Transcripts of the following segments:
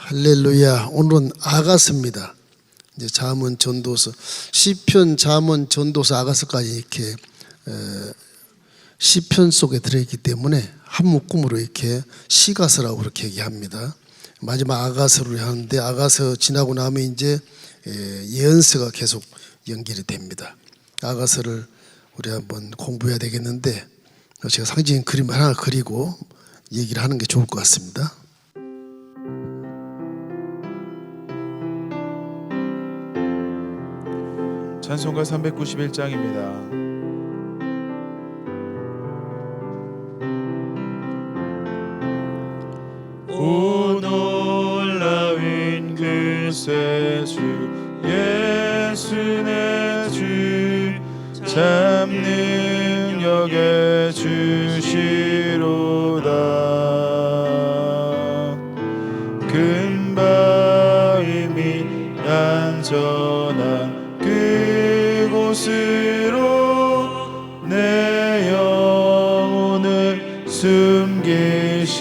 할렐루야. 오늘은 아가서입니다. 이제 잠언 전도서, 시편, 잠언, 전도서, 아가서까지 이렇게 시편 속에 들어있기 때문에 한 묶음으로 이렇게 시가서라고 그렇게 얘기합니다. 마지막 아가서를 하는데, 아가서 지나고 나면 이제 예언서가 계속 연결이 됩니다. 아가서를 우리 한번 공부해야 되겠는데, 제가 상징 그림 하나 그리고 얘기를 하는 게 좋을 것 같습니다. 찬송가 391장입니다. 오 놀라운 그새 주 예수 내 주 참 능력의 주시로다. 큰 바위미 안전한 그곳으로 내 영혼을 숨기시네.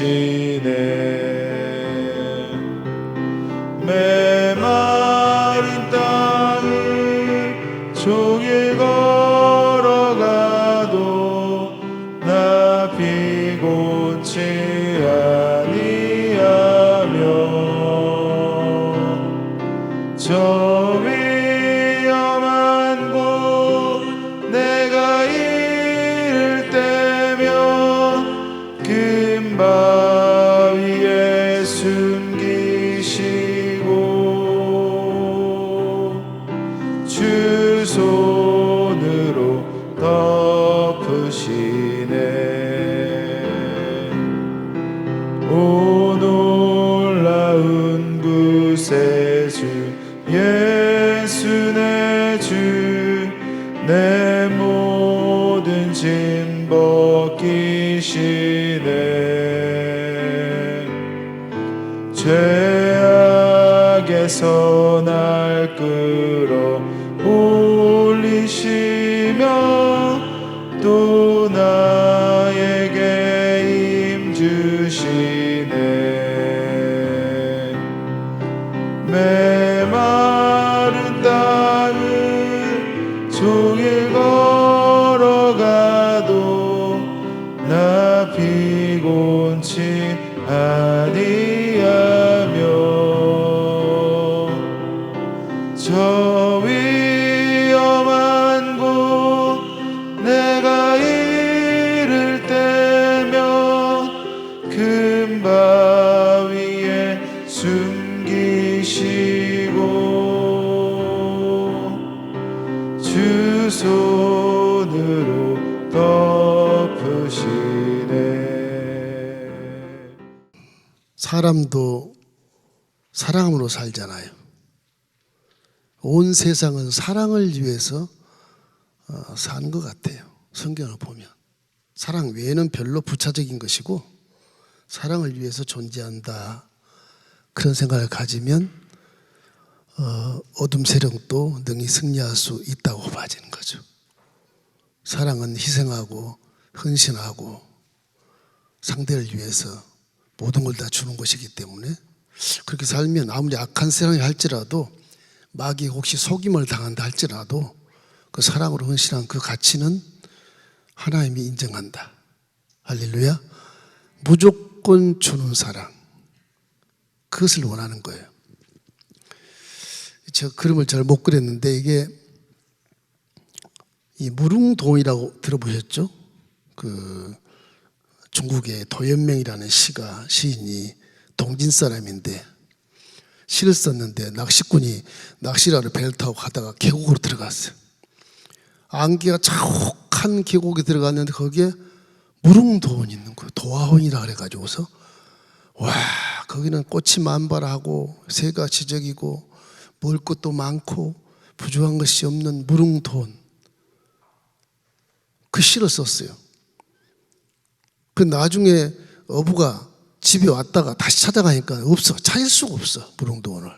메마른 땅을 종일 걸어가도 나 피곤치 아니하며 저 위험한 곳 내가 이를 때면 큰 바위에 숨기시고 주 손으로 덮으시네. 오 놀라운 구세주 예수 내 주 내 모든 짐 벗기시네. 죄악에서 날 끌어 올리시며 또 나에게 힘 주시네. 메마른 땅을 종일 걸어가도 나 피곤치 아니하며 저 위험한 곳 내가 이를 때면 큰 바위에 숨기시고 주 손으로 덮으시네. 사람도 사랑으로 살잖아요. 온 세상은 사랑을 위해서 사는 것 같아요. 성경을 보면 사랑 외에는 별로 부차적인 것이고 사랑을 위해서 존재한다, 그런 생각을 가지면 어둠 세력도 능히 승리할 수 있다고 봐지는 거죠. 사랑은 희생하고 헌신하고 상대를 위해서 모든 걸 다 주는 것이기 때문에 그렇게 살면 아무리 악한 세상이 할지라도, 마귀에 혹시 속임을 당한다 할지라도 그 사랑으로 헌신한 그 가치는 하나님이 인정한다. 할렐루야. 무조건 주는 사랑, 그것을 원하는 거예요. 제가 그림을 잘 못 그렸는데, 이게 이 무릉도이라고 들어보셨죠? 그 중국의 도연명이라는 시인이 동진 사람인데 시를 썼는데, 낚시꾼이 낚시라로 배를 타고 가다가 계곡으로 들어갔어요. 안개가 자욱한 계곡에 들어갔는데 거기에 무릉도원이 있는 거예요. 도화원이라 그래가지고서 와, 거기는 꽃이 만발하고 새가 지적이고 먹을 것도 많고 부족한 것이 없는 무릉도원, 그 시를 썼어요. 그 나중에 어부가 집에 왔다가 다시 찾아가니까 없어, 찾을 수가 없어, 무릉도원을.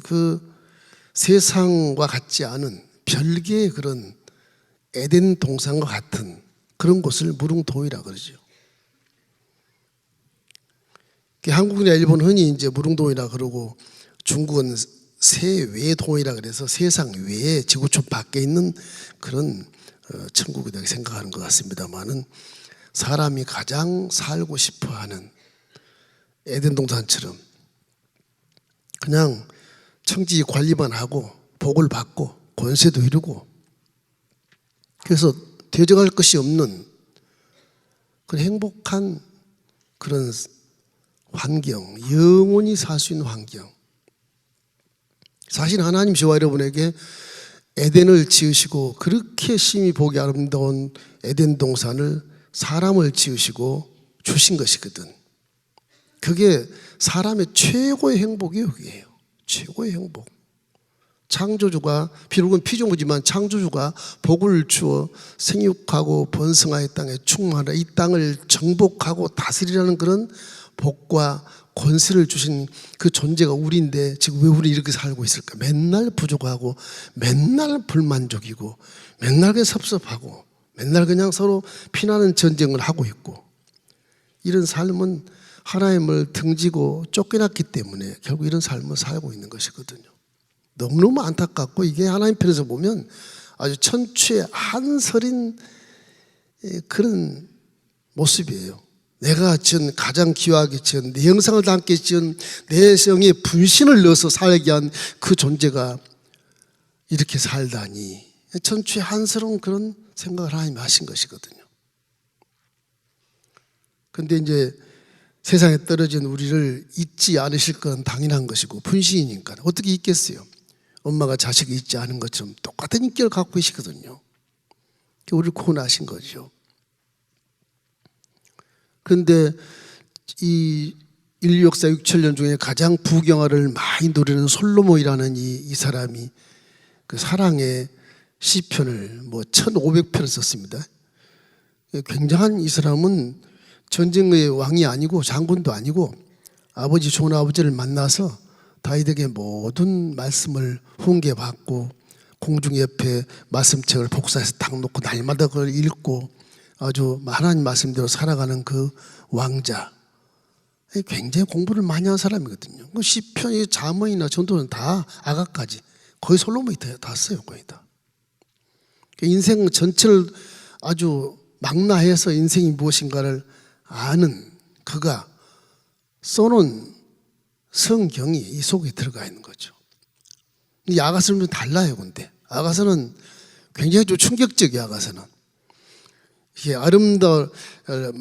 그 세상과 같지 않은 별개의 그런 에덴 동산과 같은 그런 곳을 무릉도원이라 그러죠. 한국이나 일본 흔히 이제 무릉도원이라 그러고 중국은 세외도원이라 그래서 세상 외에 지구촌 밖에 있는 그런 천국이라고 생각하는 것 같습니다만은 사람이 가장 살고 싶어하는 에덴 동산처럼 그냥 청지 관리만 하고 복을 받고 권세도 이루고 그래서 대적할 것이 없는 그런 행복한 그런 환경, 영원히 살 수 있는 환경. 사실 하나님 저와 여러분에게 에덴을 지으시고 그렇게 심히 보기 아름다운 에덴 동산을 사람을 지으시고 주신 것이거든. 그게 사람의 최고의 행복이 여기예요. 최고의 행복. 창조주가 비록은 피조물이지만 창조주가 복을 주어 생육하고 번성하여 땅에 충만하라 이 땅을 정복하고 다스리라는 그런 복과 권세를 주신 그 존재가 우리인데 지금 왜 우리 이렇게 살고 있을까? 맨날 부족하고 맨날 불만족이고 맨날 그냥 섭섭하고 맨날 그냥 서로 피나는 전쟁을 하고 있고 이런 삶은 하나님을 등지고 쫓겨났기 때문에 결국 이런 삶을 살고 있는 것이거든요. 너무너무 안타깝고 이게 하나님 편에서 보면 아주 천추의 한설인 그런 모습이에요. 내가 지은 가장 귀하게 지은 내 형상을 담게 지은 내 성에 분신을 넣어서 살게 한 그 존재가 이렇게 살다니 천추의 한스러운 그런 생각을 하나님이 하신 것이거든요. 그런데 이제 세상에 떨어진 우리를 잊지 않으실 건 당연한 것이고 분신이니까 어떻게 잊겠어요? 엄마가 자식을 잊지 않은 것처럼 똑같은 인격을 갖고 계시거든요. 우리를 구원하신 거죠. 그런데 이 인류 역사 6천년 중에 가장 부경화를 많이 누리는 솔로몬이라는 이 사람이 그 사랑의 시편을 1500편을 썼습니다. 굉장한 이 사람은 전쟁의 왕이 아니고 장군도 아니고 아버지 좋은 아버지를 만나서 다윗에게 모든 말씀을 훈계받고 공중 옆에 말씀책을 복사해서 딱 놓고 날마다 그걸 읽고 아주 하나님 말씀대로 살아가는 그 왕자 굉장히 공부를 많이 한 사람이거든요. 시편이 잠언이나 전도는 다 아가까지 거의 솔로몬이 다 써요. 거의 다. 인생 전체를 아주 망라해서 인생이 무엇인가를 아는 그가 써놓은 성경이 이 속에 들어가 있는 거죠. 이 아가서는 좀 달라요. 근데 아가서는 굉장히 좀 충격적이야. 아가서는 이게 아름다운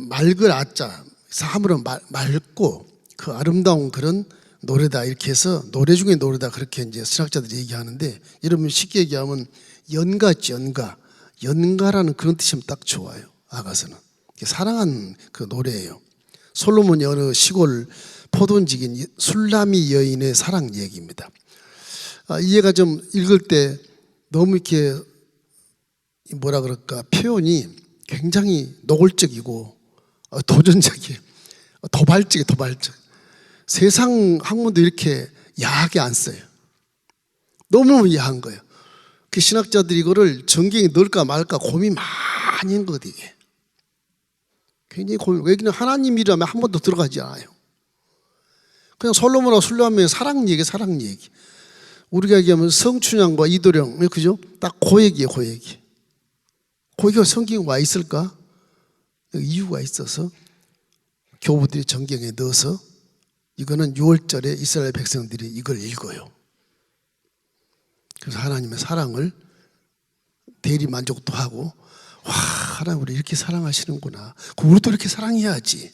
맑을 아자 사물은 맑고 그 아름다운 그런 노래다 이렇게 해서 노래 중에 노래다 그렇게 이제 신학자들이 얘기하는데 여러분 쉽게 얘기하면 연가지 연가라는 그런 뜻이면 딱 좋아요. 아가서는 사랑하는 그 노래예요. 솔로몬이 어느 시골 포돈직인 술라미 여인의 사랑 얘기입니다. 이해가 좀 읽을 때 너무 이렇게 뭐라 그럴까 표현이 굉장히 노골적이고 도전적이에요. 도발적이에요. 도발적. 세상 학문도 이렇게 야하게 안 써요. 너무 야한 거예요. 그 신학자들이 이거를 전경에 넣을까 말까 고민 많이 한 거거든요. 이게. 굉장히 고민. 여기는 하나님이라면 한 번도 들어가지 않아요. 그냥 솔로몬하고 술라미의 사랑 얘기, 사랑 얘기. 우리가 얘기하면 성춘향과 이도령, 그죠? 딱 그 얘기예요, 그 얘기. 그 얘기가 성경에 와 있을까? 이유가 있어서 교부들이 전경에 넣어서 이거는 6월절에 이스라엘 백성들이 이걸 읽어요. 그래서 하나님의 사랑을 대리 만족도 하고 와 하나님 우리 이렇게 사랑하시는구나. 우리도 이렇게 사랑해야지.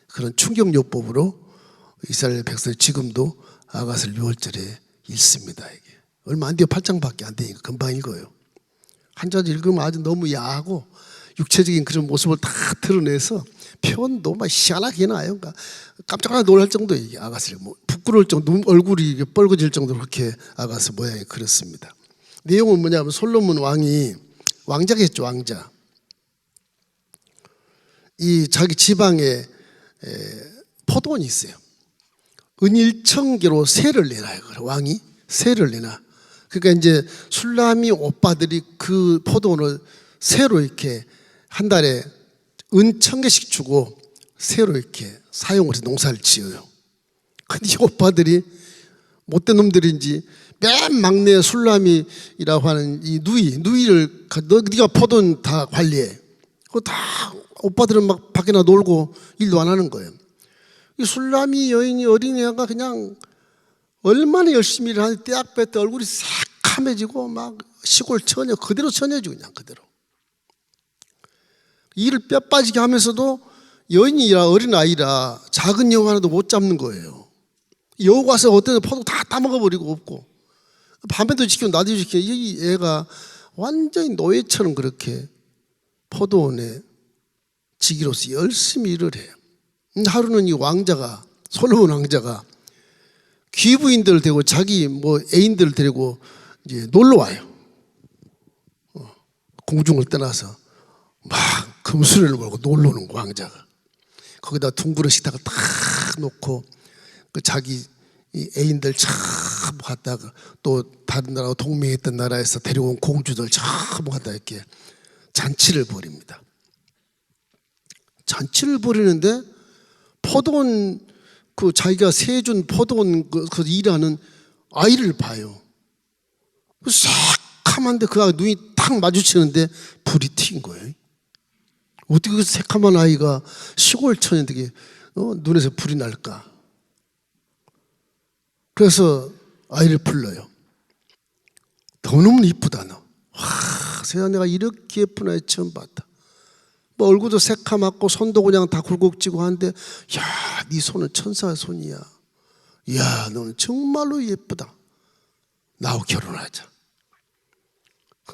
그런 충격요법으로 이스라엘 백성이 지금도 아가서를 6월절에 읽습니다. 이게 얼마 안 돼요. 8장밖에 안 되니까 금방 읽어요. 한 절 읽으면 아주 너무 야하고 육체적인 그런 모습을 다 드러내서 표현도 막 희한하게 나요. 그러니까 깜짝 놀랄 정도 이게 아가서를 부끄러울 정도, 얼굴이 뻘거질 정도로 그렇게 아가서 모양이 그렇습니다. 내용은 뭐냐면 솔로몬 왕이 왕자겠죠, 왕자. 이 자기 지방에 포도원이 있어요. 은일청계로 세를 내놔요. 왕이 세를 내놔. 그러니까 이제 술라미 오빠들이 그 포도원을 세로 이렇게 한 달에 은 1000개씩 주고 세로 이렇게 사용을 해서 농사를 지어요. 근데 이 오빠들이 못된 놈들인지 맨 막내 술람이라고 하는 이 누이를 네가 포돈 다 관리해. 그거 다 오빠들은 막 밖에나 놀고 일도 안 하는 거예요. 이 술람이 여인이 어린애가 그냥 얼마나 열심히 일을 하는데 떼약볕 때 얼굴이 새카매지고 막 시골 처녀 그대로 처녀지 그냥 그대로. 일을 뼈 빠지게 하면서도 여인이라 어린아이라 작은 여우 하나도 못 잡는 거예요. 여우 가서 어떤 포도 다 따먹어버리고 없고 밤에도 지키고 낮에도 지키고 이 애가 완전히 노예처럼 그렇게 포도원에 지기로서 열심히 일을 해요. 하루는 이 왕자가 솔로몬 왕자가 귀부인들 데리고 자기 뭐 애인들 데리고 이제 놀러 와요. 공중을 떠나서 막 금수레를 몰고 놀러 오는 거 왕자가. 거기다 둥그런 식탁을 딱 놓고 그 자기 이 애인들 참 갔다가 또 다른 나라 동맹했던 나라에서 데려온 공주들 참 갔다 이렇게 잔치를 벌입니다. 잔치를 벌이는데 포도원 그 자기가 세준 포도원 그 일하는 아이를 봐요. 새카만데 그 아이 눈이 탁 마주치는데 불이 튄 거예요. 어떻게 그 새카만 아이가 시골 처녀에게 눈에서 불이 날까? 그래서 아이를 불러요. 너무너무 이쁘다 너. 와, 세상에 내가 이렇게 예쁜 아이 처음 봤다. 뭐 얼굴도 새카맣고 손도 그냥 다 굴곡지고 하는데 야, 네 손은 천사의 손이야. 야, 너는 정말로 예쁘다. 나하고 결혼하자.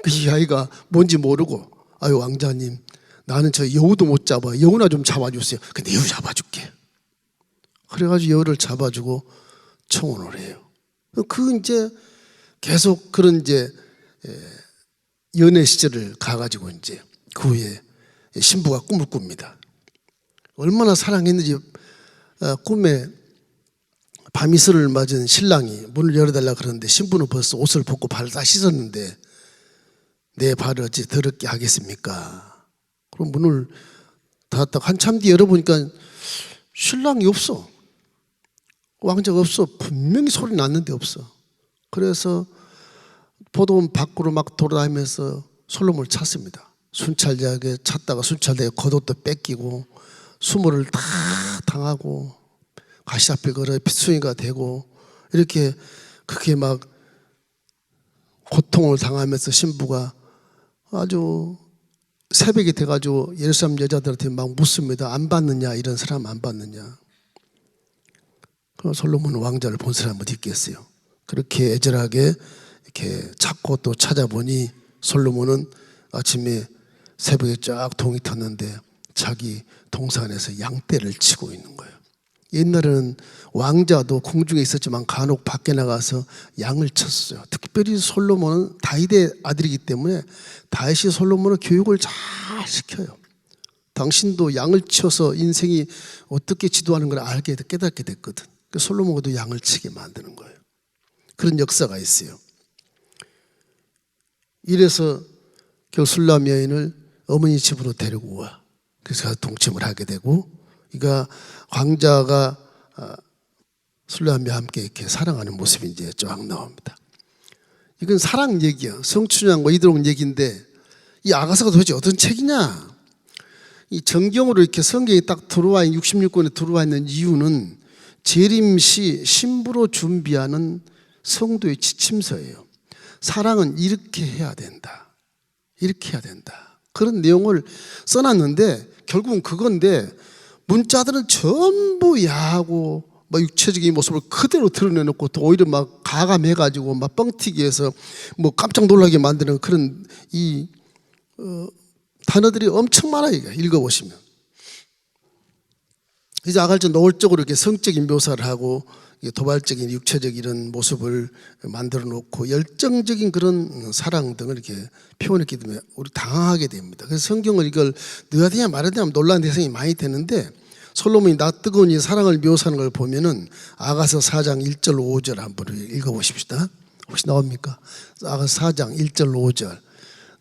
이 아이가 뭔지 모르고 아유 왕자님 나는 저 여우도 못 잡아. 여우나 좀 잡아주세요. 근데 여우 잡아줄게. 그래가지고 여우를 잡아주고 청혼을 해요. 그 이제 계속 그런 이제 연애 시절을 가가지고 이제 그 후에 신부가 꿈을 꿉니다. 얼마나 사랑했는지 꿈에 밤이슬을 맞은 신랑이 문을 열어달라 그러는데 신부는 벌써 옷을 벗고 발을 다 씻었는데 내 발을 어찌 더럽게 하겠습니까? 그럼 문을 닫았다가 한참 뒤에 열어보니까 신랑이 없어. 왕자가 없어. 분명히 소리 났는데 없어. 그래서 포도원 밖으로 막 돌아다니면서 솔로몬을 찾습니다. 순찰대에 찾다가 순찰대에 겉옷도 뺏기고 수모를 다 당하고 가시 앞에 걸어 핏수이가 되고 이렇게 그게 막 고통을 당하면서 신부가 아주 새벽이 돼가지고 예루살렘 여자들한테 막 묻습니다. 안 받느냐 이런 사람 안 받느냐. 그럼 솔로몬 왕자를 본 사람은 어디 있겠어요. 그렇게 애절하게 이렇게 찾고 또 찾아보니 솔로몬은 아침에 새벽에 쫙 동이 텄는데 자기 동산에서 양떼를 치고 있는 거예요. 옛날에는 왕자도 궁중에 있었지만 간혹 밖에 나가서 양을 쳤어요. 특별히 솔로몬은 다윗의 아들이기 때문에 다윗이 솔로몬을 교육을 잘 시켜요. 당신도 양을 치어서 인생이 어떻게 지도하는 걸 알게 깨닫게 됐거든. 솔로몬도 양을 치게 만드는 거예요. 그런 역사가 있어요. 이래서 결국 술람 여인을 어머니 집으로 데리고 와. 그래서 동침을 하게 되고, 그러니까 왕자가 술람과 함께 이렇게 사랑하는 모습이 이제 쫙 나옵니다. 이건 사랑 얘기야. 성춘향과 이드롱 얘기인데 이 아가서가 도대체 어떤 책이냐? 이 정경으로 이렇게 성경이 딱 들어와 있는 66권에 들어와 있는 이유는 재림시 신부로 준비하는 성도의 지침서예요. 사랑은 이렇게 해야 된다. 이렇게 해야 된다. 그런 내용을 써놨는데 결국은 그건데 문자들은 전부 야하고 막 육체적인 모습을 그대로 드러내놓고 또 오히려 막 가감해가지고 막 뻥튀기해서 뭐 깜짝 놀라게 만드는 그런 이 단어들이 엄청 많아요. 읽어보시면. 이제 아갈전 노골적으로 이렇게 성적인 묘사를 하고 도발적인 육체적 이런 모습을 만들어 놓고 열정적인 그런 사랑 등을 이렇게 표현했기 때문에 우리 당황하게 됩니다. 그래서 성경을 이걸 넣어야 되냐 말아야 되냐 논란 대상이 많이 되는데 솔로몬이 낯뜨거운 이 사랑을 묘사하는 걸 보면은 아가서 4장 1절 5절 한번 읽어보십시다. 혹시 나옵니까? 아가서 4장 1절 5절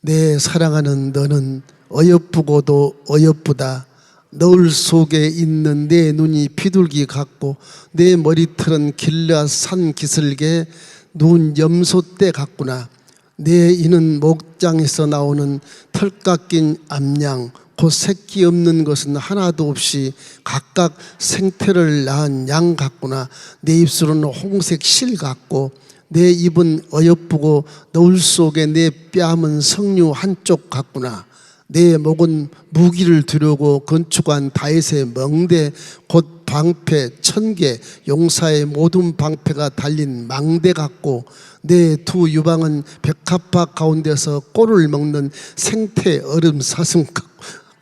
내 사랑하는 너는 어여쁘고도 어여쁘다. 너울 속에 있는 내 눈이 비둘기 같고 내 머리털은 길앗 산 기슭에 누운 염소떼 같구나. 내 이는 목장에서 나오는 털 깎인 암양 곧 새끼 없는 것은 하나도 없이 각각 생태를 낳은 양 같구나. 내 입술은 홍색 실 같고 내 입은 어여쁘고 너울 속에 내 뺨은 석류 한쪽 같구나. 내 목은 무기를 두려고 건축한 다윗의 멍대 곧 방패 1000개 용사의 모든 방패가 달린 망대 같고 내 두 유방은 백합화 가운데서 꼴을 먹는 생태 얼음 사슴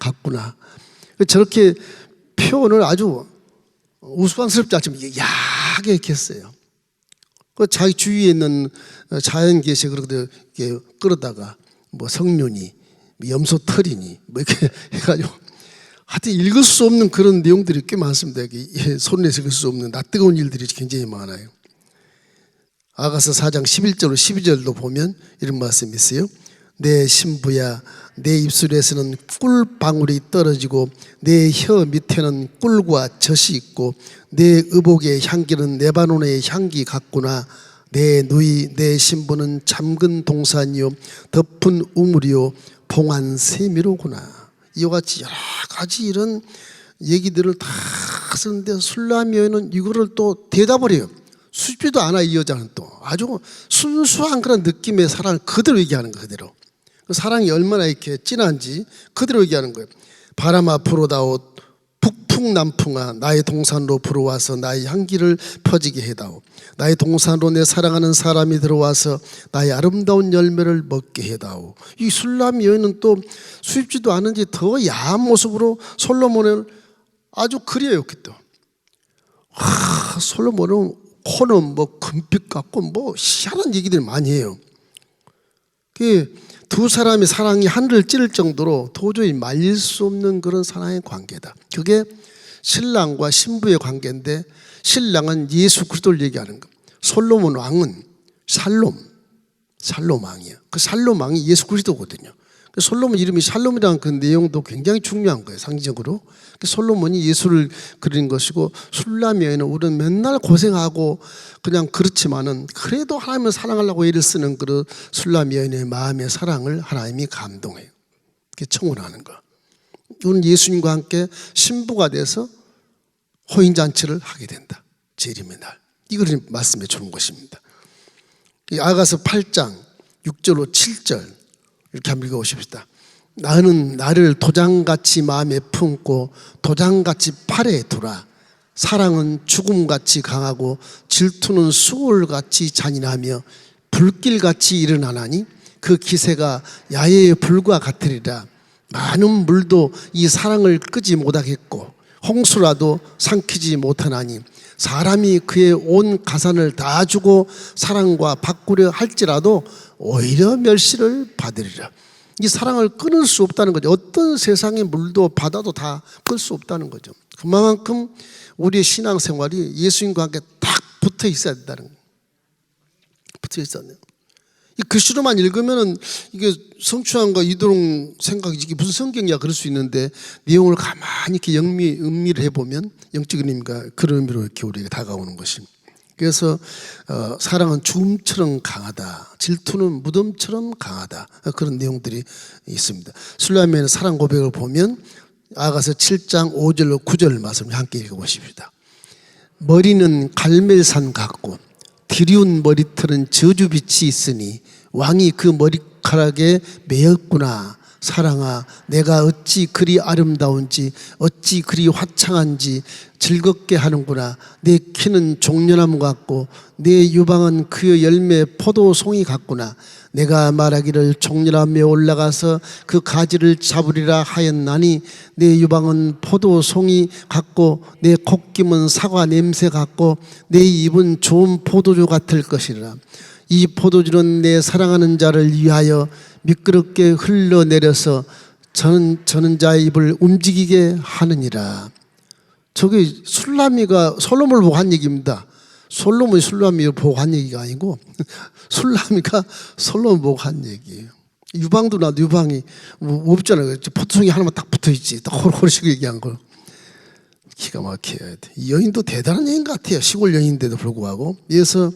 같구나. 저렇게 표현을 아주 우스꽝스럽지 않지만 야하게 이렇게 했어요. 그 자기 주위에 있는 자연 계시 그렇게 끌어다가 뭐 성륜이 염소 털이니 뭐 이렇게 해가지고 하여튼 읽을 수 없는 그런 내용들이 꽤 많습니다. 손에서 읽을 수 없는 낯뜨거운 일들이 굉장히 많아요. 아가서 4장 11절로 12절도 보면 이런 말씀이 있어요. 내 신부야 내 입술에서는 꿀방울이 떨어지고 내 혀 밑에는 꿀과 젖이 있고 내 의복의 향기는 레바논의 향기 같구나. 내 누이 내 신부는 잠근 동산이요 덮은 우물이요 봉한 세미로구나. 이와 같이 여러 가지 이런 얘기들을 다 쓰는데 술람 여인은 이거를 또 대답을 해요. 수줍지도 않아. 이 여자는 또 아주 순수한 그런 느낌의 사랑을 그대로 얘기하는 거예요. 그대로 그 사랑이 얼마나 이렇게 진한지 그대로 얘기하는 거예요. 바람아 불어다오 북풍 남풍아 나의 동산으로 불어와서 나의 향기를 퍼지게 해다오. 나의 동산으로 내 사랑하는 사람이 들어와서 나의 아름다운 열매를 먹게 해다오. 이 술람 여인은 또 수줍지도 않은지 더 야한 모습으로 솔로몬을 아주 그려요. 또 솔로몬은 코는 뭐 금빛 같고 뭐 희한한 얘기들 많이 해요. 두 사람의 사랑이 하늘을 찌를 정도로 도저히 말릴 수 없는 그런 사랑의 관계다. 그게 신랑과 신부의 관계인데 신랑은 예수 그리스도를 얘기하는 거. 솔로몬 왕은 살롬 왕이에요. 그 살롬 왕이 예수 그리스도거든요. 솔로몬 이름이 샬롬이라는 그 내용도 굉장히 중요한 거예요. 상징적으로 솔로몬이 예수를 그린 것이고 술람 여인은 우리는 맨날 고생하고 그냥 그렇지만은 그래도 하나님을 사랑하려고 애를 쓰는 그 술람 여인의 마음의 사랑을 하나님이 감동해요. 그게 청혼하는 거. 우리는 예수님과 함께 신부가 돼서 호인잔치를 하게 된다. 재림의 날. 이걸 말씀해 주는 것입니다. 아가서 8장 6절로 7절 이렇게 한번 읽어보십시다. 나는 나를 도장같이 마음에 품고 도장같이 팔에 두라. 사랑은 죽음같이 강하고 질투는 수월같이 잔인하며 불길같이 일어나나니 그 기세가 야외의 불과 같으리라. 많은 물도 이 사랑을 끄지 못하겠고 홍수라도 삼키지 못하나니 사람이 그의 온 가산을 다 주고 사랑과 바꾸려 할지라도 오히려 멸시를 받으리라. 이 사랑을 끊을 수 없다는 거죠. 어떤 세상의 물도 바다도 다 끌 수 없다는 거죠. 그만큼 우리의 신앙생활이 예수님과 함께 딱 붙어 있어야 된다는 거예요. 붙어 있었네요. 이 글씨로만 읽으면은 이게 성추함과 이도록 생각이 이게 무슨 성경이야 그럴 수 있는데 내용을 가만히 이렇게 음미를 해보면 영적인 의미가 그런 의미로 이렇게 우리에게 다가오는 것입니다. 그래서 사랑은 죽음처럼 강하다. 질투는 무덤처럼 강하다. 그런 내용들이 있습니다. 술람의 사랑 고백을 보면 아가서 7장 5절로 9절 말씀을 함께 읽어보십시다. 머리는 갈멜산 같고 드리운 머리털은 저주빛이 있으니 왕이 그 머리카락에 매였구나. 사랑아 내가 어찌 그리 아름다운지 어찌 그리 화창한지 즐겁게 하는구나. 내 키는 종려나무 같고 내 유방은 그 열매 포도송이 같구나. 내가 말하기를 종려나무에 올라가서 그 가지를 잡으리라 하였나니 내 유방은 포도송이 같고 내 콧김은 사과 냄새 같고 내 입은 좋은 포도주 같을 것이라. 이 포도주는 내 사랑하는 자를 위하여 미끄럽게 흘러내려서 저는 자의 입을 움직이게 하느니라. 저게 술라미가 솔로몬을 보고 한 얘기입니다. 솔로몬이 술라미를 보고 한 얘기가 아니고 술라미가 솔로몬을 보고 한 얘기예요. 유방도 나도 유방이 뭐 없잖아요. 포토송이 하나만 딱 붙어있지. 딱 호로호로씩 얘기한 걸. 기가 막혀야 돼. 이 여인도 대단한 여인 같아요. 시골 여인인데도 불구하고. 그래서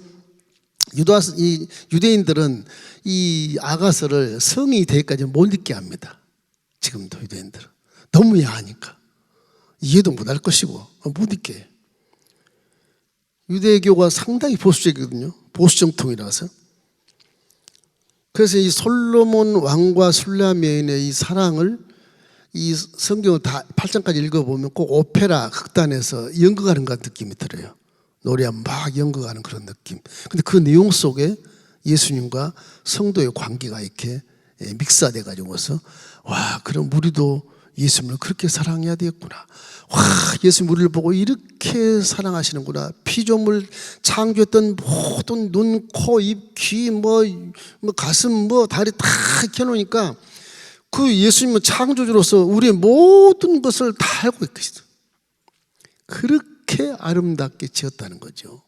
이 유대인들은 이 아가서를 성이 되기까지 못 읽게 합니다. 지금도 유대인들은. 너무 야하니까. 이해도 못할 것이고 못 읽게 해요. 유대교가 상당히 보수적이거든요. 보수정통이라서. 그래서 이 솔로몬 왕과 술람 여인의 이 사랑을 이 성경을 다 8장까지 읽어보면 꼭 오페라 극단에서 연극하는 것 같은 느낌이 들어요. 노래하면 막 연극하는 그런 느낌. 근데 그 내용 속에 예수님과 성도의 관계가 이렇게 믹스돼 가지고서 와, 그럼 우리도 예수님을 그렇게 사랑해야 되겠구나. 와, 예수님 우리를 보고 이렇게 사랑하시는구나. 피조물 창조했던 모든 눈, 코, 입, 귀, 뭐 가슴, 뭐 다리 다 켜놓으니까 그 예수님은 창조주로서 우리의 모든 것을 다 알고 있겠어. 그렇게 아름답게 지었다는 거죠.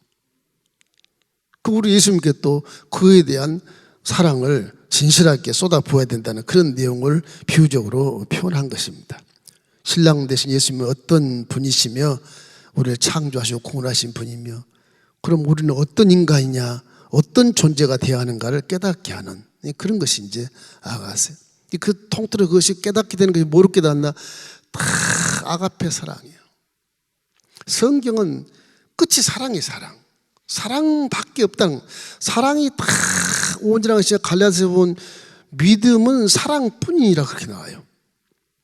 그 우리 예수님께 또 그에 대한 사랑을 진실하게 쏟아부어야 된다는 그런 내용을 비유적으로 표현한 것입니다. 신랑 대신 예수님은 어떤 분이시며 우리를 창조하시고 구원하신 분이며 그럼 우리는 어떤 인간이냐 어떤 존재가 되어야 하는가를 깨닫게 하는 그런 것이 이제 아가세. 그 통틀어 그것이 깨닫게 되는 것이 뭐로 깨닫나? 다 아가페 사랑이에요. 성경은 끝이 사랑이 사랑. 사랑밖에 없다는 사랑이 다 온전한 것이 갈라디아서 보면 믿음은 사랑뿐이라 그렇게 나와요.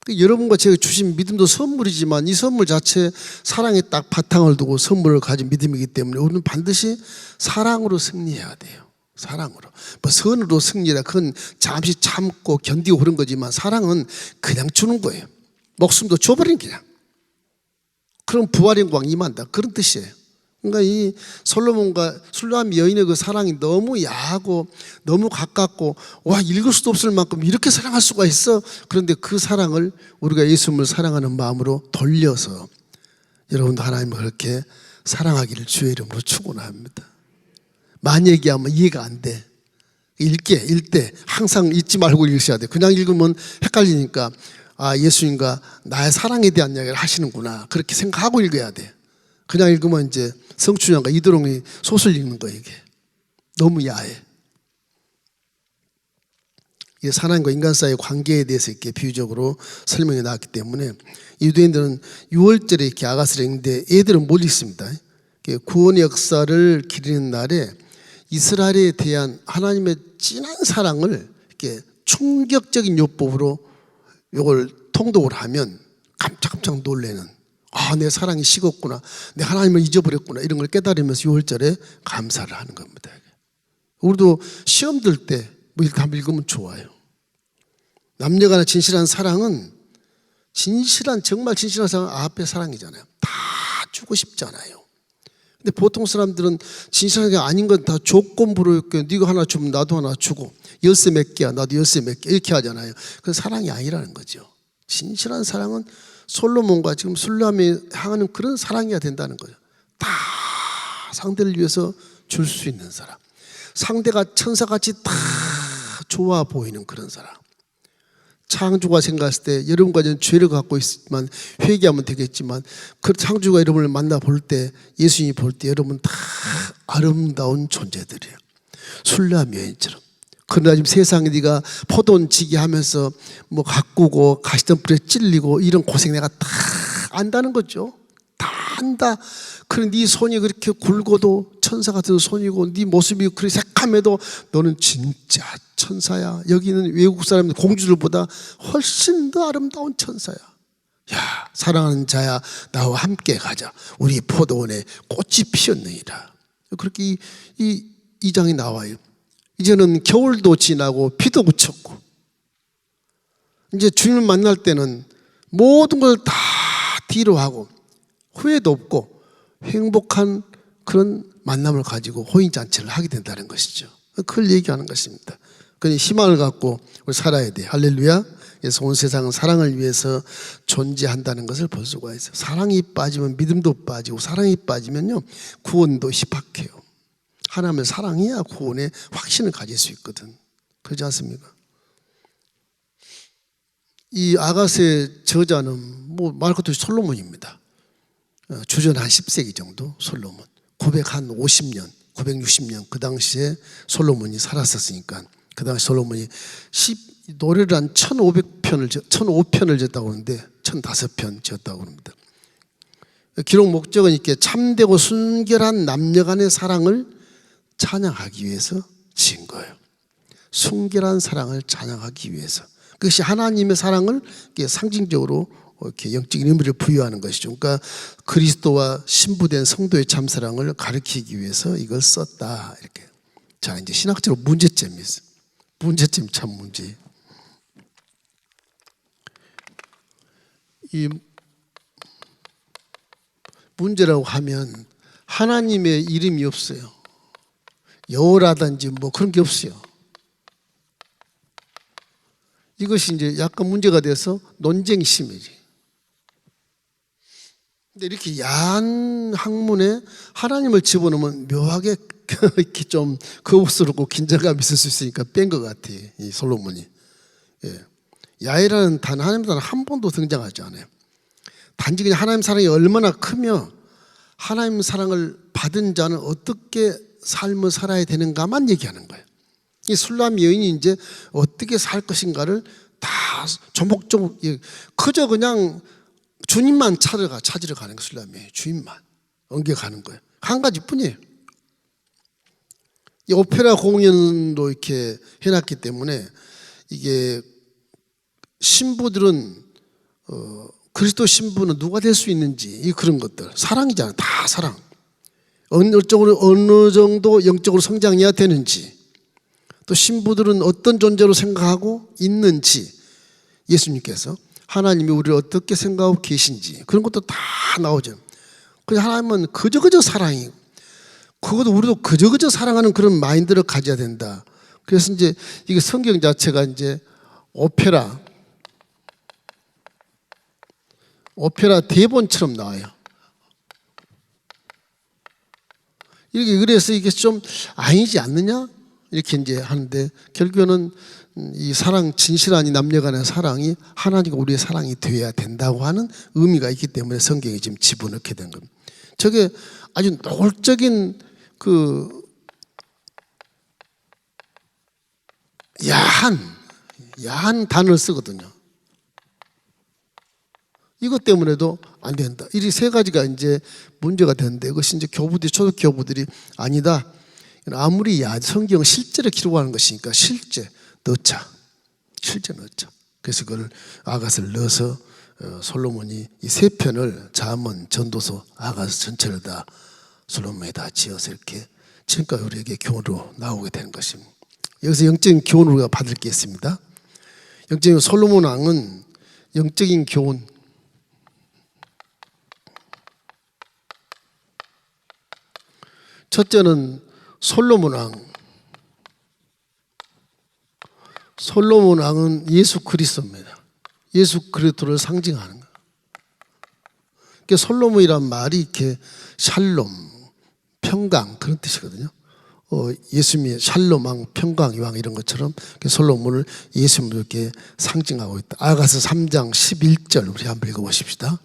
여러분과 제가 주신 믿음도 선물이지만 이 선물 자체 사랑에 딱 바탕을 두고 선물을 가진 믿음이기 때문에 우리는 반드시 사랑으로 승리해야 돼요. 사랑으로. 뭐 선으로 승리라 그건 잠시 참고 견디고 그런 거지만 사랑은 그냥 주는 거예요. 목숨도 줘버린 그냥. 그럼 부활의 영광 임한다. 그런 뜻이에요. 그러니까 이 솔로몬과 술람 여인의 그 사랑이 너무 야하고 너무 가깝고 와 읽을 수도 없을 만큼 이렇게 사랑할 수가 있어. 그런데 그 사랑을 우리가 예수님을 사랑하는 마음으로 돌려서 여러분도 하나님을 그렇게 사랑하기를 주의 이름으로 축원합니다. 많이 얘기하면 이해가 안 돼. 읽을 때 항상 잊지 말고 읽으셔야 돼. 그냥 읽으면 헷갈리니까 아 예수님과 나의 사랑에 대한 이야기를 하시는구나 그렇게 생각하고 읽어야 돼. 그냥 읽으면 이제 성춘형과 이도롱이 소설 읽는 거예요. 이게 너무 야해. 이게 사람과 인간 사이의 관계에 대해서 이렇게 비유적으로 설명이 나왔기 때문에 유대인들은 6월절에 이렇게 아가서를 읽는데 애들은 못 읽습니다. 구원의 역사를 기리는 날에 이스라엘에 대한 하나님의 진한 사랑을 이렇게 충격적인 요법으로 이걸 통독을 하면 깜짝깜짝 놀래는 아, 내 사랑이 식었구나. 내 하나님을 잊어버렸구나. 이런 걸 깨달으면서 6월절에 감사를 하는 겁니다. 우리도 시험 들 때 뭐 이렇게 한번 읽으면 좋아요. 남녀간의 진실한 사랑은 정말 진실한 사랑은 아합의 사랑이잖아요. 다 주고 싶잖아요. 근데 보통 사람들은 진실한 게 아닌 건 다 조건부로 이렇게 네가 하나 주면 나도 하나 주고 열쇠 몇 개야 나도 열쇠 몇 개 이렇게 하잖아요. 그건 사랑이 아니라는 거죠. 진실한 사랑은 솔로몬과 지금 술람이 향하는 그런 사랑이어야 된다는 거예요. 다 상대를 위해서 줄 수 있는 사람. 상대가 천사같이 다 좋아 보이는 그런 사람. 창조가 생각했을 때 여러분과 저는 죄를 갖고 있지만 회개하면 되겠지만 그 창조가 여러분을 만나볼 때 예수님이 볼 때 여러분 다 아름다운 존재들이에요. 술람 여인처럼. 그러나 지금 세상에 네가 포돈지기 하면서 뭐 가꾸고 가시덤불에 찔리고 이런 고생 내가 다 안다는 거죠. 다 안다. 그런데 네 손이 그렇게 굵어도 천사 같은 손이고 네 모습이 그렇게 새카매도 너는 진짜 천사야. 여기는 외국 사람들 공주들보다 훨씬 더 아름다운 천사야. 야 사랑하는 자야 나와 함께 가자. 우리 포도원에 꽃이 피었느니라. 그렇게 이 장이 나와요. 이제는 겨울도 지나고 비도 그쳤고 이제 주님을 만날 때는 모든 걸 다 뒤로 하고 후회도 없고 행복한 그런 만남을 가지고 호인잔치를 하게 된다는 것이죠. 그걸 얘기하는 것입니다. 그러니 희망을 갖고 우리 살아야 돼. 할렐루야. 그래서 온 세상은 사랑을 위해서 존재한다는 것을 볼 수가 있어요. 사랑이 빠지면 믿음도 빠지고 사랑이 빠지면요 구원도 희박해요. 하나님을 사랑해야 구원의 확신을 가질 수 있거든. 그렇지 않습니까? 이 아가스의 저자는 뭐 말 그대로 솔로몬입니다. 주전 한 10세기 정도 솔로몬. 950년, 960년 그 당시에 솔로몬이 살았었으니까 그 당시 솔로몬이 노래를 한 1005편을 지었다고 하는데 1005편 지었다고 합니다. 기록 목적은 이렇게 참되고 순결한 남녀 간의 사랑을 찬양하기 위해서 지은 거예요. 순결한 사랑을 찬양하기 위해서. 그것이 하나님의 사랑을 상징적으로 이렇게 영적인 의미를 부여하는 것이죠. 그러니까 그리스도와 신부된 성도의 참사랑을 가리키기 위해서 이걸 썼다. 이렇게. 자, 이제 신학적으로 문제점이 있어요. 문제점이 참 문제예요. 이 문제라고 하면 하나님의 이름이 없어요. 여호라든지 뭐 그런 게 없어요. 이것이 이제 약간 문제가 돼서 논쟁이 심해지. 근데 이렇게 야한 학문에 하나님을 집어넣으면 묘하게 이렇게 좀 거부스럽고 긴장감이 있을 수 있으니까 뺀 것 같아, 이 솔로몬이. 예. 야훼라는 단어, 하나님 단어 한 번도 등장하지 않아요. 단지 그냥 하나님 사랑이 얼마나 크며 하나님 사랑을 받은 자는 어떻게 삶을 살아야 되는가만 얘기하는 거예요. 이 술람 여인이 이제 어떻게 살 것인가를 다 조목조목, 그저 그냥 주님만 찾으러 가는 거, 술람 여인. 주님만 옮겨가는 거예요. 한 가지 뿐이에요. 이 오페라 공연도 이렇게 해놨기 때문에 이게 신부들은 그리스도 신부는 누가 될 수 있는지 그런 것들 사랑이잖아요. 다 사랑. 어느 정도 영적으로 성장해야 되는지 또 신부들은 어떤 존재로 생각하고 있는지 예수님께서 하나님이 우리를 어떻게 생각하고 계신지 그런 것도 다 나오죠. 그래서 하나님은 그저 사랑이고 그것도 우리도 그저 사랑하는 그런 마인드를 가져야 된다. 그래서 이제 이게 성경 자체가 이제 오페라 대본처럼 나와요. 이렇게 그래서 이게 좀 아니지 않느냐 이렇게 이제 하는데 결국에는 이 사랑, 진실한 이 남녀간의 사랑이 하나님과 우리의 사랑이 되어야 된다고 하는 의미가 있기 때문에 성경에 지금 집어넣게 된 겁니다. 저게 아주 노골적인 그 야한 단어를 쓰거든요. 이것 때문에도 안 된다. 이 세 가지가 이제 문제가 되는데 그것이 이제 초등 교부들이 아니다. 아무리 성경 실제로 기록하는 것이니까 실제 넣자. 그래서 그걸 아가스를 넣어서 솔로몬이 이 세 편을 잠언, 전도서, 아가스 전체를 다 솔로몬이 다 지어서 이렇게 지금까지 우리에게 교훈으로 나오게 되는 것입니다. 여기서 영적인 교훈을 우리가 받을 게 있습니다. 영적인 솔로몬 왕은 영적인 교훈. 첫째는 솔로몬 왕은 예수 그리스도입니다. 예수 그리스도를 상징하는 거예요. 그러니까 솔로몬이란 말이 이렇게 샬롬, 평강 그런 뜻이거든요. 예수님이 샬롬 왕, 평강의 왕 이런 것처럼 솔로몬을 예수님을 이렇게 상징하고 있다. 아가서 3장 11절 우리 한번 읽어보십시다.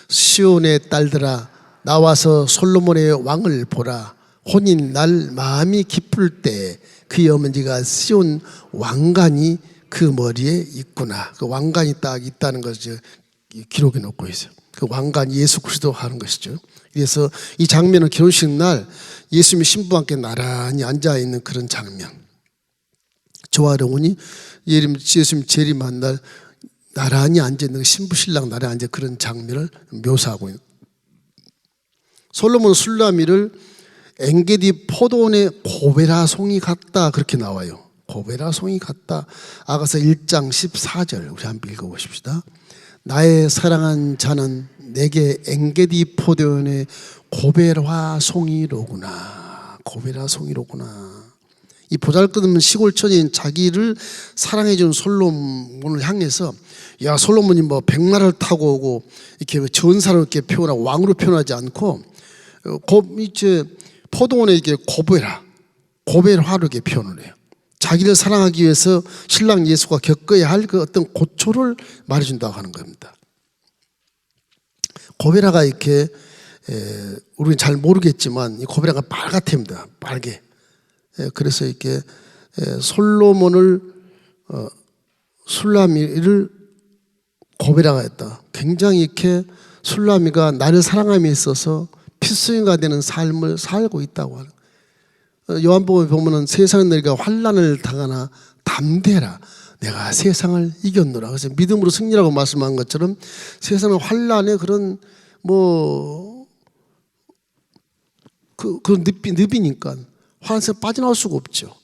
시온의 딸들아 나와서 솔로몬의 왕을 보라. 혼인 날 마음이 기쁠 때 그의 어머니가 시온 왕관이 그 머리에 있구나. 그 왕관이 딱 있다는 것을 기록해 놓고 있어요. 그 왕관이 예수 그리스도 하는 것이죠. 그래서 이 장면은 결혼식 날 예수님이 신부와 함께 나란히 앉아있는 그런 장면. 저와 령훈이 예수님 재림한 날 나란히 앉아있는 신부 신랑 나란히 앉아 그런 장면을 묘사하고 있는. 솔로몬 술라미를 엔게디 포도원의 고베라 송이 같다 그렇게 나와요. 고베라 송이 같다. 아가서 1장 14절 우리 한번 읽어보십시다. 나의 사랑한 자는 내게 엔게디 포도원의 고베라 송이로구나. 고베라 송이로구나. 이 보잘것없는 시골처진 자기를 사랑해준 솔로몬을 향해서 야 솔로몬이 뭐 백마를 타고 오고 이렇게 전사로 이렇게 표현하고 왕으로 표현하지 않고 이제 포도원에 이게 고베라로 이렇게 표현을 해요. 자기를 사랑하기 위해서 신랑 예수가 겪어야 할 그 어떤 고초를 말해준다고 하는 겁니다. 고베라가 이렇게 우리는 잘 모르겠지만 이 고베라가 빨갛답니다. 빨개. 그래서 이렇게 솔로몬을 술라미를 고베라가 했다. 굉장히 이렇게 술라미가 나를 사랑함에 있어서 필수인가 되는 삶을 살고 있다고 하는. 요한복음에 보면은 세상에 너희가 환난을 당하나 담대라. 내가 세상을 이겼노라. 그래서 믿음으로 승리라고 말씀한 것처럼 세상은 환난의 그런 그 늪이니까 환난에서 빠져나올 수가 없죠.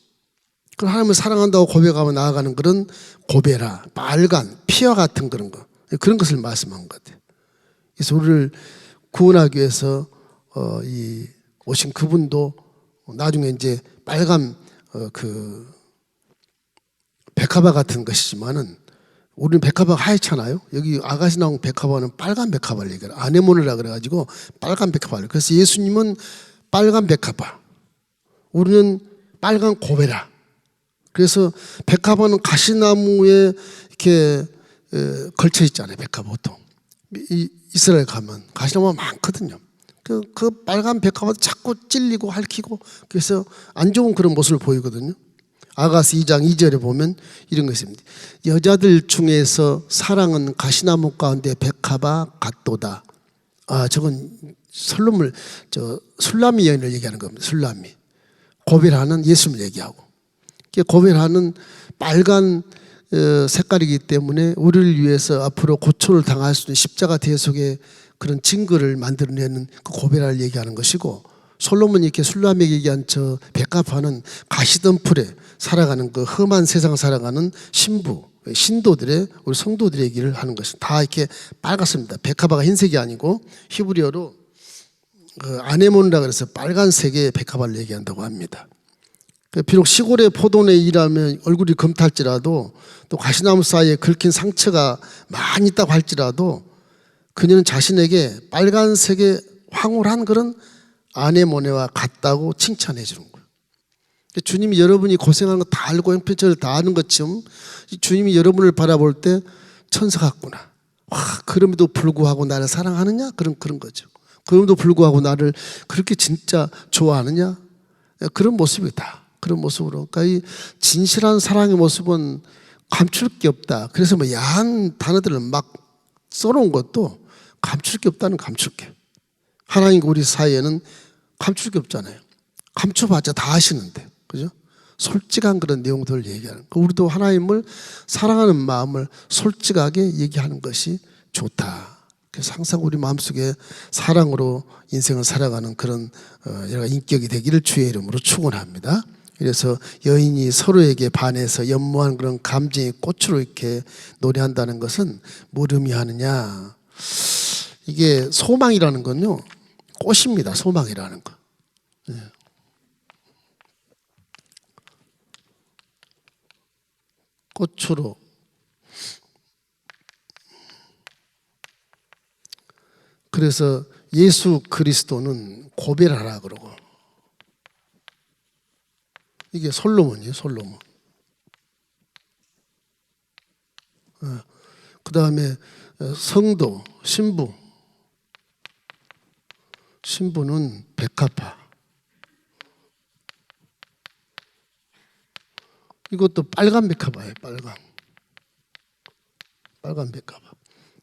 그 하나님을 사랑한다고 고백하며 나아가는 그런 고베라, 빨간 피와 같은 그런 것을 말씀한 것 같아요. 그래서 우리를 구원하기 위해서 이 오신 그분도 나중에 이제 빨간 그 백합화 같은 것이지만은 우리는 백합화가 하얗잖아요. 여기 아가시 나온 백합화는 빨간 백합화를 얘기해요. 아네모네라 그래가지고 빨간 백합화를. 그래서 예수님은 빨간 백합화, 우리는 빨간 고베라. 그래서 백합화는 가시나무에 이렇게 걸쳐 있잖아요. 백합화 보통 이스라엘 가면 가시나무가 많거든요. 그 빨간 백합화도 자꾸 찔리고 핥히고 그래서 안 좋은 그런 모습을 보이거든요. 아가스 2장 2절에 보면 이런 거 있습니다. 여자들 중에서 사랑은 가시나무 가운데 백합화 같도다. 저건 술라미 여인을 얘기하는 겁니다. 술라미. 고베라는 예수님을 얘기하고. 고베라는 빨간 색깔이기 때문에 우리를 위해서 앞으로 고초를 당할 수 있는 십자가 대속의 그런 증거를 만들어내는 그 고베라를 얘기하는 것이고, 솔로몬이 이렇게 술라미에게 얘기한 저 백합화는 가시덤불에 살아가는 그 험한 세상을 살아가는 신도들의 우리 성도들의 얘기를 하는 것입니다. 다 이렇게 빨갛습니다. 백합화가 흰색이 아니고 히브리어로 그 아네몬이라 그래서 빨간색의 백합화를 얘기한다고 합니다. 비록 시골의 포도원에 일하면 얼굴이 검탈지라도 또 가시나무 사이에 긁힌 상처가 많이 있다고 할지라도 그녀는 자신에게 빨간색의 황홀한 그런 아네모네와 같다고 칭찬해 주는 거예요. 주님이 여러분이 고생하는 거 다 알고 형편처를 다 아는 것처럼 주님이 여러분을 바라볼 때 천사 같구나. 그럼에도 불구하고 나를 사랑하느냐? 그런 거죠. 그럼에도 불구하고 나를 그렇게 진짜 좋아하느냐? 그런 모습이다. 그런 모습으로. 그러니까 이 진실한 사랑의 모습은 감출 게 없다. 그래서 야한 단어들을 막 써놓은 것도 감출 게 없다는 감출 게. 하나님과 우리 사이에는 감출 게 없잖아요. 감춰봤자 다 아시는데. 그죠? 솔직한 그런 내용들을 얘기하는. 우리도 하나님을 사랑하는 마음을 솔직하게 얘기하는 것이 좋다. 그래서 항상 우리 마음속에 사랑으로 인생을 살아가는 그런 여러 인격이 되기를 주의 이름으로 축원합니다. 그래서 여인이 서로에게 반해서 연모한 그런 감정의 꽃으로 이렇게 노래한다는 것은 뭘 의미하느냐? 이게 소망이라는 건요, 꽃입니다. 소망이라는 거. 꽃으로. 그래서 예수 그리스도는 고베라라 그러고, 이게 솔로몬이에요. 솔로몬. 그 다음에 성도, 신부는 백합화. 이것도 빨간 백합화예요. 빨간 백합화.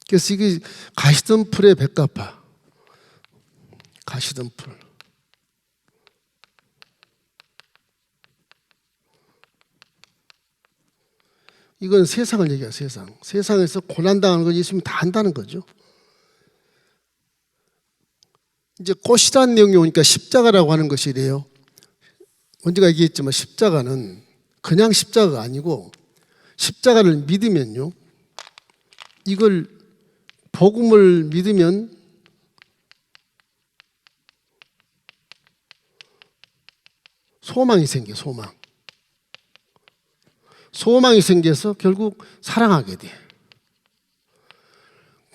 그래서 이게 가시덤불의 백합화. 가시덤불. 이건 세상을 얘기해요. 세상에서 고난당하는 건 예수님이 다 한다는 거죠. 이제 꽃이라는 내용이 오니까 십자가라고 하는 것이 이래요. 언제가 얘기했지만 십자가는 그냥 십자가가 아니고, 십자가를 믿으면요, 이걸 복음을 믿으면 소망이 생겨. 소망이 생겨서 결국 사랑하게 돼.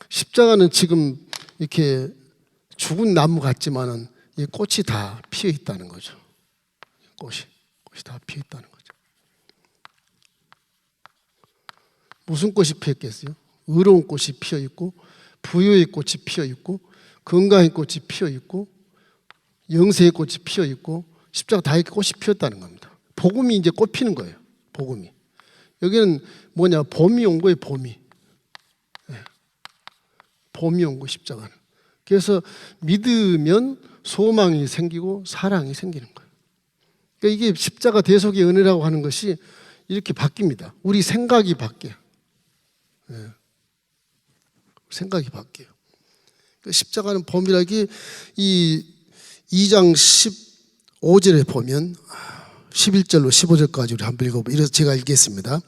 십자가는 지금 이렇게 죽은 나무 같지만은 이 꽃이 다 피어 있다는 거죠. 꽃이 다 피어 있다는 거죠. 무슨 꽃이 피었겠어요? 의로운 꽃이 피어 있고, 부유의 꽃이 피어 있고, 건강의 꽃이 피어 있고, 영생의 꽃이 피어 있고, 십자가 다 이렇게 꽃이 피었다는 겁니다. 복음이 이제 꽃 피는 거예요. 복음이. 여기는 뭐냐? 봄이 온 거예요. 봄이. 봄이 온 거 십자가는. 그래서 믿으면 소망이 생기고 사랑이 생기는 거예요. 그러니까 이게 십자가 대속의 은혜라고 하는 것이 이렇게 바뀝니다. 우리 생각이 바뀌어요. 생각이 바뀌어요. 그러니까 십자가는 봄이라기 이 2장 15절에 보면 11절로 15절까지 우리 한번 읽어보면 이래서 제가 읽겠습니다.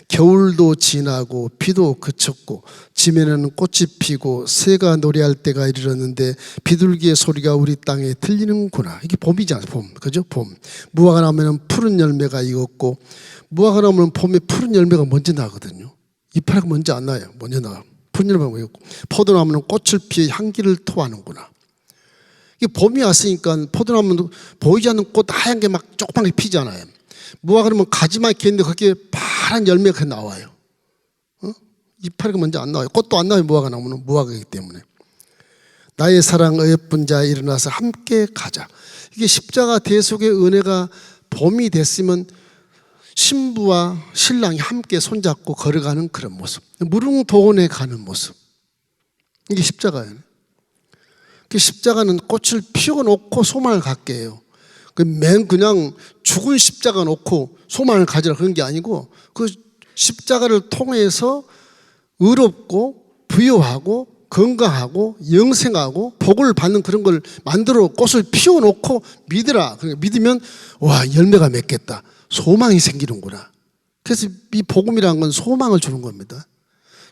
겨울도 지나고 비도 그쳤고 지면에는 꽃이 피고 새가 노래할 때가 이르렀는데 비둘기의 소리가 우리 땅에 들리는구나. 이게 봄이잖아요. 봄. 그죠? 봄. 무화과 나무에는 푸른 열매가 익었고 무화과 나무는 봄에 푸른 열매가 먼저 나거든요. 이파리가 먼저 안 나요. 먼저 나요. 푸른 열매가 익었고 포도나무는 꽃을 피해 향기를 토하는구나. 이게 봄이 왔으니까 포도나무는 보이지 않는 꽃 하얀 게 막 조그맣게 피잖아요. 무화과 그러면 가지만 이렇게 있는데 거기에 파란 열매가 나와요. 이파리가 먼저 안 나와요. 꽃도 안 나와요. 무화과 나무는 무화과이기 때문에. 나의 사랑 어여쁜 자 일어나서 함께 가자. 이게 십자가 대속의 은혜가 봄이 됐으면 신부와 신랑이 함께 손잡고 걸어가는 그런 모습. 무릉도원에 가는 모습. 이게 십자가예요. 그 십자가는 꽃을 피워놓고 소망을 갖게 해요. 그냥 죽은 십자가 놓고 소망을 가지라 그런 게 아니고 그 십자가를 통해서 의롭고 부유하고 건강하고 영생하고 복을 받는 그런 걸 만들어 꽃을 피워놓고 믿으라. 그러니까 믿으면 와 열매가 맺겠다. 소망이 생기는구나. 그래서 이 복음이라는 건 소망을 주는 겁니다.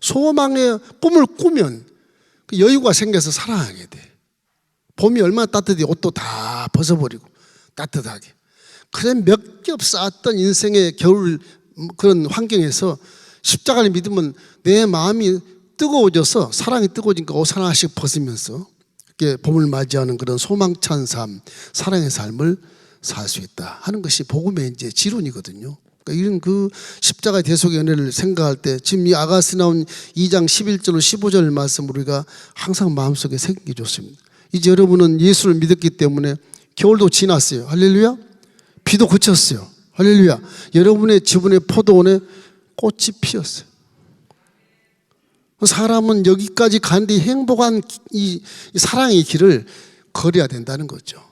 소망의 꿈을 꾸면 여유가 생겨서 사랑하게 돼. 봄이 얼마나 따뜻해 옷도 다 벗어버리고 따뜻하게. 그래 몇 겹 쌓았던 인생의 겨울 그런 환경에서 십자가를 믿으면 내 마음이 뜨거워져서 사랑이 뜨거워지니까 옷 하나씩 벗으면서 이렇게 봄을 맞이하는 그런 소망찬 삶, 사랑의 삶을 살 수 있다 하는 것이 복음의 이제 지론이거든요. 그러니까 이런 그 십자가 대속의 은혜를 생각할 때 지금 이 아가스 나온 2장 11절로 15절 말씀 우리가 항상 마음속에 새기기 좋습니다. 이제 여러분은 예수를 믿었기 때문에 겨울도 지났어요. 할렐루야. 비도 그쳤어요. 할렐루야. 여러분의 지분의 포도원에 꽃이 피었어요. 사람은 여기까지 가는데 행복한 이 사랑의 길을 걸어야 된다는 거죠.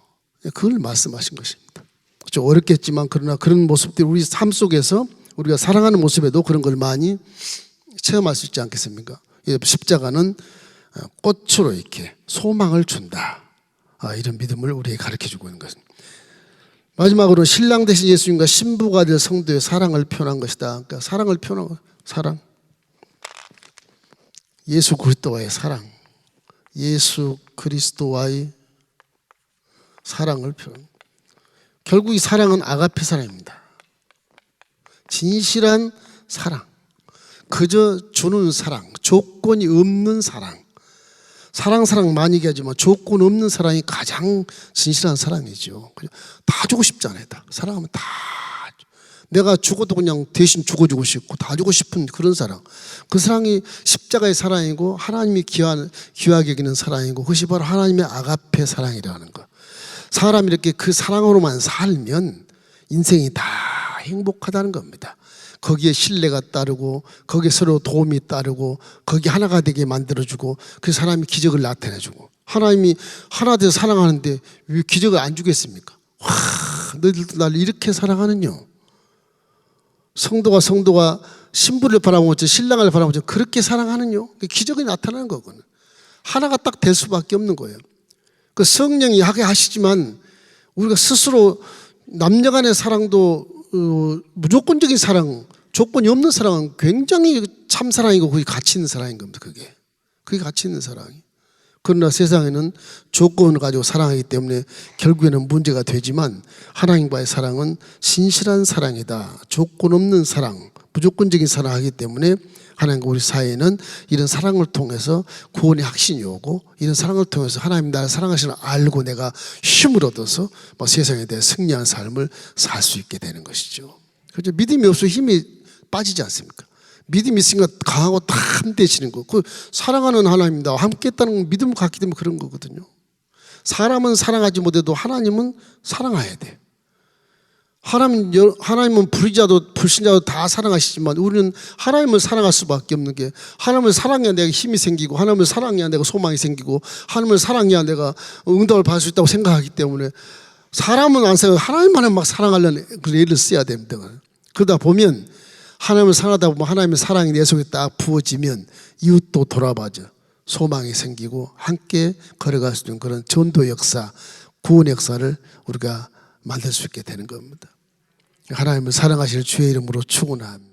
그걸 말씀하신 것입니다. 좀 어렵겠지만 그러나 그런 모습들이 우리 삶 속에서 우리가 사랑하는 모습에도 그런 걸 많이 체험할 수 있지 않겠습니까? 십자가는 꽃으로 이렇게 소망을 준다. 이런 믿음을 우리에게 가르쳐주고 있는 것입니다. 마지막으로 신랑 대신 예수님과 신부가 될 성도의 사랑을 표현한 것이다. 그러니까 사랑을 표현한 것, 사랑. 예수 그리스도와의 사랑. 예수 그리스도와의 사랑을 표현. 결국 이 사랑은 아가페 사랑입니다. 진실한 사랑. 그저 주는 사랑. 조건이 없는 사랑. 사랑 많이 얘기하지만 조건 없는 사랑이 가장 진실한 사랑이죠. 다 주고 싶잖아요. 다. 사랑하면 다 내가 죽어도 그냥 대신 죽어주고 싶고 다 주고 싶은 그런 사랑. 그 사랑이 십자가의 사랑이고 하나님이 귀하게 여기는 사랑이고 그것이 바로 하나님의 아가페 사랑이라는 것. 사람이 이렇게 그 사랑으로만 살면 인생이 다 행복하다는 겁니다. 거기에 신뢰가 따르고 거기에 서로 도움이 따르고 거기에 하나가 되게 만들어주고 그 사람이 기적을 나타내주고 하나님이 하나 돼서 사랑하는데 왜 기적을 안 주겠습니까? 와, 너희들도 나를 이렇게 사랑하느냐. 성도가 신부를 바라보고 신랑을 바라보고 그렇게 사랑하느냐. 기적이 나타나는 거거든요. 하나가 딱 될 수밖에 없는 거예요. 그 성령이 하게 하시지만 우리가 스스로 남녀 간의 사랑도 무조건적인 사랑, 조건이 없는 사랑은 굉장히 참 사랑이고 그게 가치 있는 사랑인 겁니다. 그게 가치 있는 사랑이. 그러나 세상에는 조건을 가지고 사랑하기 때문에 결국에는 문제가 되지만 하나님과의 사랑은 신실한 사랑이다. 조건 없는 사랑, 무조건적인 사랑하기 때문에 하나님과 우리 사이에는 이런 사랑을 통해서 구원의 확신이 오고 이런 사랑을 통해서 하나님 나를 사랑하시는 걸 알고 내가 힘을 얻어서 세상에 대해 승리한 삶을 살 수 있게 되는 것이죠. 그렇죠? 믿음이 없어 힘이 빠지지 않습니까? 믿음이 있으니까 강하고 다 함께하시는 거. 그 사랑하는 하나님입니다. 함께했다는 건 믿음을 갖기 때문에 그런 거거든요. 사람은 사랑하지 못해도 하나님은 사랑해야 돼. 하나님은 불신자도 다 사랑하시지만 우리는 하나님을 사랑할 수밖에 없는 게, 하나님을 사랑해야 내가 힘이 생기고, 하나님을 사랑해야 내가 소망이 생기고, 하나님을 사랑해야 내가 응답을 받을 수 있다고 생각하기 때문에 사람은 안 사랑하고 하나님만을 막 사랑하려는 그런 예를 써야 됩니다. 그러다 보면 하나님을 사랑하다 보면 하나님의 사랑이 내 속에 딱 부어지면 이웃도 돌아봐줘. 소망이 생기고 함께 걸어갈 수 있는 그런 전도 역사, 구원 역사를 우리가 만들 수 있게 되는 겁니다. 하나님을 사랑하시는 주의 이름으로 축원합니다.